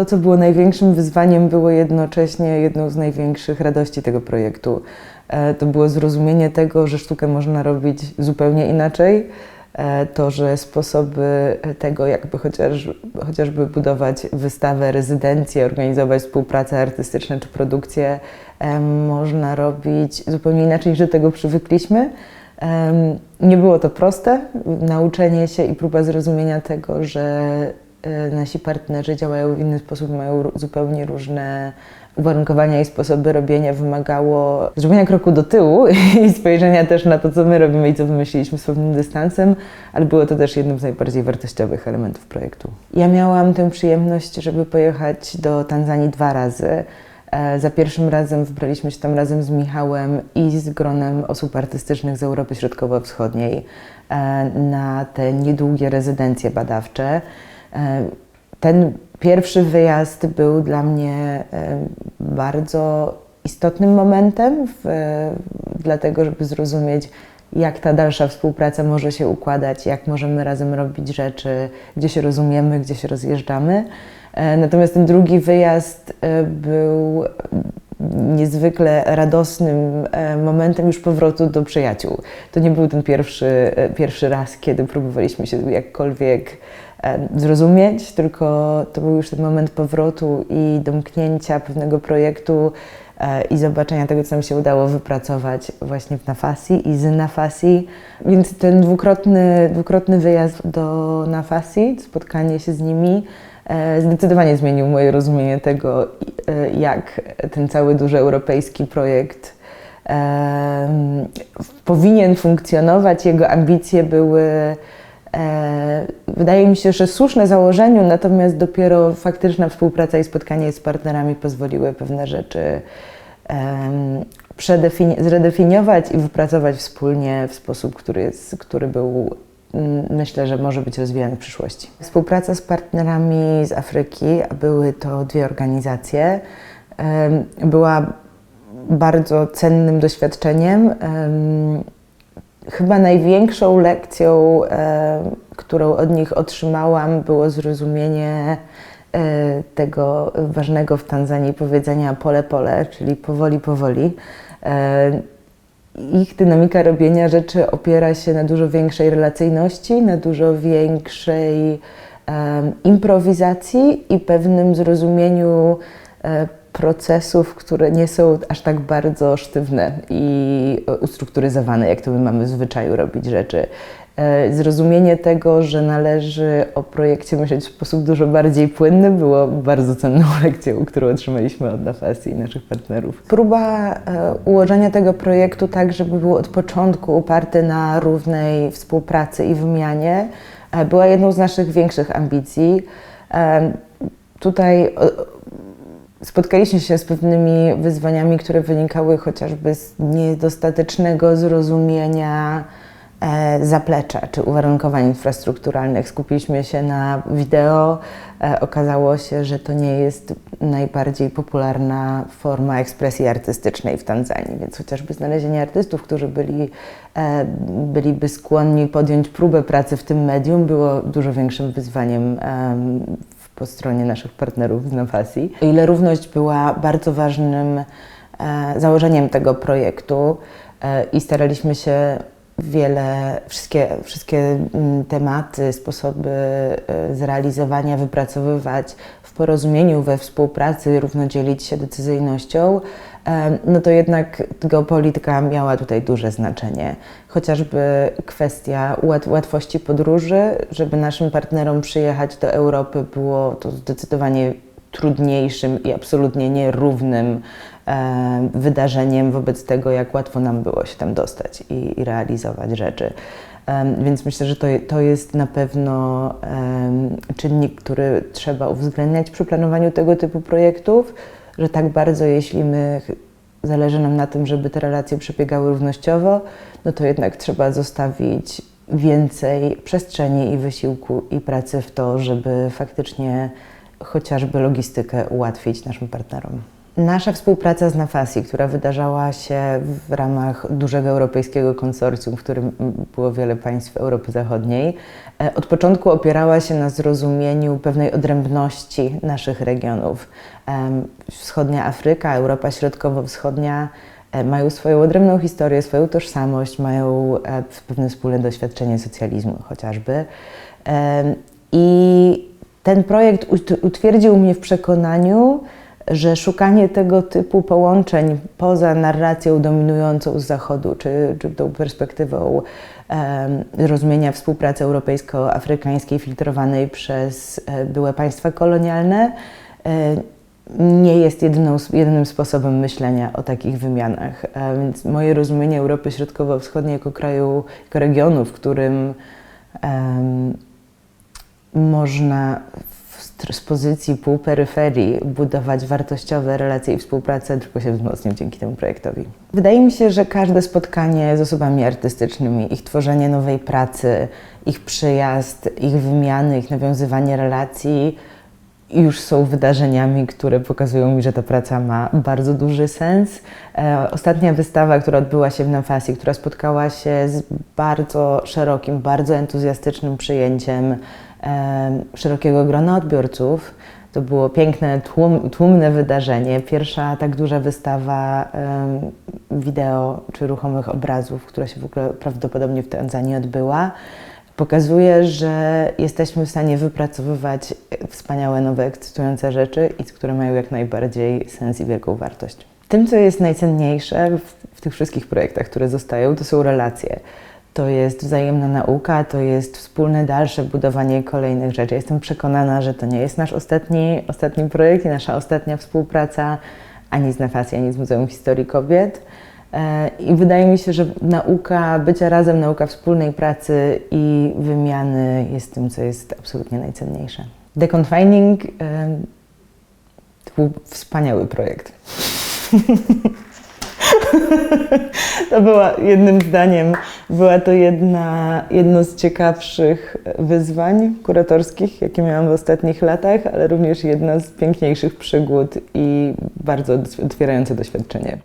To, co było największym wyzwaniem, było jednocześnie jedną z największych radości tego projektu. To było zrozumienie tego, że sztukę można robić zupełnie inaczej. To, że sposoby tego, jakby chociażby budować wystawę, rezydencję, organizować współpracę artystyczne czy produkcje, można robić zupełnie inaczej, niż do tego przywykliśmy. Nie było to proste. Nauczenie się i próba zrozumienia tego, że nasi partnerzy działają w inny sposób, mają zupełnie różne uwarunkowania i sposoby robienia, wymagało zrobienia kroku do tyłu i spojrzenia też na to, co my robimy i co wymyśliliśmy z pewnym dystansem, ale było to też jednym z najbardziej wartościowych elementów projektu. Ja miałam tę przyjemność, żeby pojechać do Tanzanii 2 razy. Za pierwszym razem wybraliśmy się tam razem z Michałem i z gronem osób artystycznych z Europy Środkowo-Wschodniej na te niedługie rezydencje badawcze. Ten pierwszy wyjazd był dla mnie bardzo istotnym momentem, dlatego żeby zrozumieć, jak ta dalsza współpraca może się układać, jak możemy razem robić rzeczy, gdzie się rozumiemy, gdzie się rozjeżdżamy. Natomiast ten drugi wyjazd był niezwykle radosnym momentem już powrotu do przyjaciół. To nie był ten pierwszy raz, kiedy próbowaliśmy się jakkolwiek zrozumieć, tylko to był już ten moment powrotu i domknięcia pewnego projektu i zobaczenia tego, co nam się udało wypracować właśnie w Nafasi i z Nafasi. Więc ten dwukrotny wyjazd do Nafasi, spotkanie się z nimi, zdecydowanie zmienił moje rozumienie tego, jak ten cały duży europejski projekt powinien funkcjonować. Jego ambicje były, wydaje mi się, że słuszne założeniu, natomiast dopiero faktyczna współpraca i spotkanie z partnerami pozwoliły pewne rzeczy zredefiniować i wypracować wspólnie w sposób, który był, myślę, że może być rozwijany w przyszłości. Współpraca z partnerami z Afryki, a były to 2 organizacje, była bardzo cennym doświadczeniem. Chyba największą lekcją, którą od nich otrzymałam, było zrozumienie tego ważnego w Tanzanii powiedzenia pole pole, czyli powoli, powoli. Ich dynamika robienia rzeczy opiera się na dużo większej relacyjności, na dużo większej improwizacji i pewnym zrozumieniu procesów, które nie są aż tak bardzo sztywne i ustrukturyzowane, jak to my mamy w zwyczaju robić rzeczy. Zrozumienie tego, że należy o projekcie myśleć w sposób dużo bardziej płynny, było bardzo cenną lekcją, którą otrzymaliśmy od Nafasi i naszych partnerów. Próba ułożenia tego projektu tak, żeby był od początku oparty na równej współpracy i wymianie, była jedną z naszych większych ambicji. Tutaj spotkaliśmy się z pewnymi wyzwaniami, które wynikały chociażby z niedostatecznego zrozumienia zaplecza czy uwarunkowań infrastrukturalnych. Skupiliśmy się na wideo. Okazało się, że to nie jest najbardziej popularna forma ekspresji artystycznej w Tanzanii, więc chociażby znalezienie artystów, którzy byliby skłonni podjąć próbę pracy w tym medium, było dużo większym wyzwaniem po stronie naszych partnerów z Nafasi. O ile równość była bardzo ważnym założeniem tego projektu i staraliśmy się wszystkie tematy, sposoby zrealizowania wypracowywać w porozumieniu, we współpracy, równo dzielić się decyzyjnością, no to jednak geopolityka miała tutaj duże znaczenie. Chociażby kwestia łatwości podróży, żeby naszym partnerom przyjechać do Europy, było to zdecydowanie trudniejszym i absolutnie nierównym wydarzeniem wobec tego, jak łatwo nam było się tam dostać i realizować rzeczy. Więc myślę, że to jest na pewno czynnik, który trzeba uwzględniać przy planowaniu tego typu projektów, że tak bardzo, jeśli zależy nam na tym, żeby te relacje przebiegały równościowo, no to jednak trzeba zostawić więcej przestrzeni i wysiłku i pracy w to, żeby faktycznie chociażby logistykę ułatwić naszym partnerom. Nasza współpraca z NAFASI, która wydarzała się w ramach dużego europejskiego konsorcjum, w którym było wiele państw Europy Zachodniej, od początku opierała się na zrozumieniu pewnej odrębności naszych regionów. Wschodnia Afryka, Europa Środkowo-Wschodnia mają swoją odrębną historię, swoją tożsamość, mają pewne wspólne doświadczenie socjalizmu chociażby. I ten projekt utwierdził mnie w przekonaniu, że szukanie tego typu połączeń poza narracją dominującą z Zachodu, czy tą perspektywą rozumienia współpracy europejsko-afrykańskiej filtrowanej przez były państwa kolonialne, nie jest jedynym sposobem myślenia o takich wymianach. Więc moje rozumienie Europy Środkowo-Wschodniej jako kraju, jako regionu, w którym można z pozycji półperyferii budować wartościowe relacje i współpracę, tylko się wzmocnił dzięki temu projektowi. Wydaje mi się, że każde spotkanie z osobami artystycznymi, ich tworzenie nowej pracy, ich przyjazd, ich wymiany, ich nawiązywanie relacji już są wydarzeniami, które pokazują mi, że ta praca ma bardzo duży sens. Ostatnia wystawa, która odbyła się w NAFASI, która spotkała się z bardzo szerokim, bardzo entuzjastycznym przyjęciem szerokiego grona odbiorców. To było piękne, tłumne wydarzenie. Pierwsza tak duża wystawa wideo czy ruchomych obrazów, która się w ogóle prawdopodobnie w Tanzanii odbyła, pokazuje, że jesteśmy w stanie wypracowywać wspaniałe, nowe, ekscytujące rzeczy, i które mają jak najbardziej sens i wielką wartość. Tym, co jest najcenniejsze w tych wszystkich projektach, które zostają, to są relacje. To jest wzajemna nauka, to jest wspólne dalsze budowanie kolejnych rzeczy. Jestem przekonana, że to nie jest nasz ostatni projekt i nasza ostatnia współpraca ani z NAFASI, ani z Muzeum Historii Kobiet. I wydaje mi się, że nauka bycia razem, nauka wspólnej pracy i wymiany jest tym, co jest absolutnie najcenniejsze. Deconfining to był wspaniały projekt. To była, jednym zdaniem, była to jedno z ciekawszych wyzwań kuratorskich, jakie miałam w ostatnich latach, ale również jedna z piękniejszych przygód i bardzo otwierające doświadczenie.